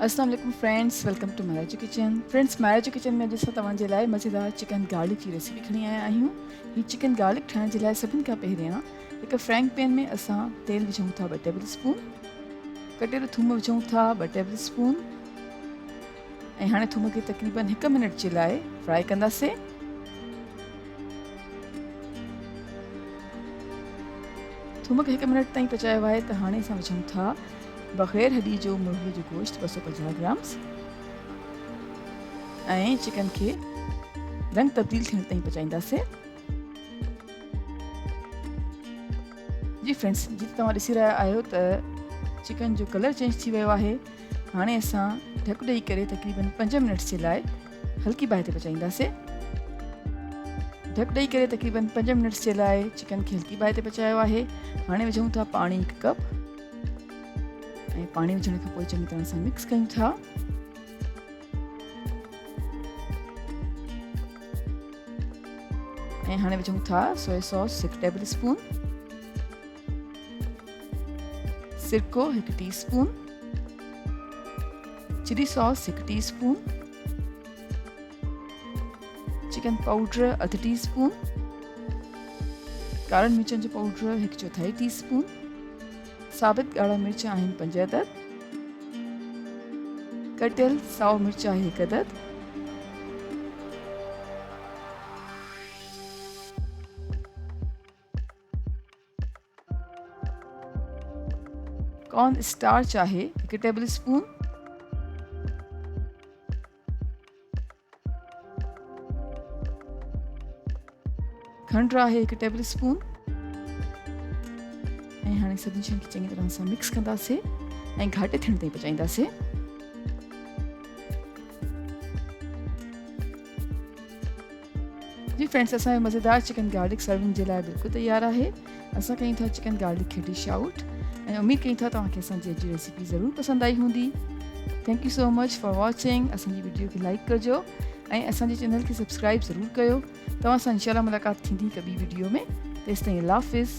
अस्सलाम वालेकुम friends, welcome to Maharaj kitchen. Friends, Maharaj kitchen में अॼु तव्हांजे लाइ मज़ेदार चिकन गार्लिक जी रेसिपी खणी आया आहियूं। हीअ चिकन गार्लिक ठाहिण जे लाइ सभिनि खां पहिरियां हिकु फ्राइंग पैन में असां तेल विझूं था 2 टेबल स्पून, कटियल थूम विझूं था 2 टेबल स्पून ऐं हाणे थूम खे तक़रीबन 1 मिनट जे लाइ फ्राई कंदासीं। थूम खे 1 मिनट ताईं पचायो आहे त हाणे असां विझूं था बग़ैर हॾी जो मुर्गे जो गोश्त 250 ग्राम्स ऐं चिकन खे रंग तब्दील थियण ताईं पचाईंदासीं। जी फ्रेंड्स, जीअं तव्हां ॾिसी रहिया आहियो त चिकन जो कलर चेंज थी वियो आहे। हाणे असां ढक ॾेई करे तक़रीबन 5 मिनट्स जे लाइ हल्की बाहि ते पचाईंदासीं। ढक ॾेई करे तक़रीबन 5 मिनट्स जे लाइ चिकन खे हल्की बाहि ते पचायो आहे। हाणे विझूं था पाणी 1 कप ऐं पाणी विझण खां पोइ चङी तरह सां मिक्स कयूं था। ऐं हाणे विझूं था सोया सॉस 1 टेबल स्पून, सिरको 1 teaspoon, chilli sauce 1 teaspoon, chicken powder अधु टीस्पून, कारनि मिर्चनि जो पाउडर 1/4 टीस्पून, साबित ॻाढ़ा मिर्च आहिनि 5 अदद, कटियल साओ मिर्च आहे 1 अदद, कॉर्न स्टार्च आहे 1 टेबल स्पून, खंड आहे 1 टेबल स्पून ऐं हाणे सभिनी शयुनि खे चङी तरह सां मिक्स कंदासीं ऐं घाटे थियण ताईं पचाईंदासीं। जी फ्रेंड्स, असांजो मज़ेदार चिकन गार्लिक सर्विंग जे लाइ बिल्कुलु तयारु आहे। असां कयूं था चिकन गार्लिक खे डिश आउट ऐं उमेद कयूं था तव्हांखे असांजी अॼु रेसिपी ज़रूरु पसंदि आई हूंदी। Thank you so much for watching. असांजी वीडियो खे लाइक कजो ऐं असांजे चैनल खे सब्सक्राइब ज़रूरु कयो। तव्हां सां इंशाल्लाह मुलाक़ात थींदी हिकु ॿी वीडियो में। तेसिताईं अल्लाह हाफ़िज़।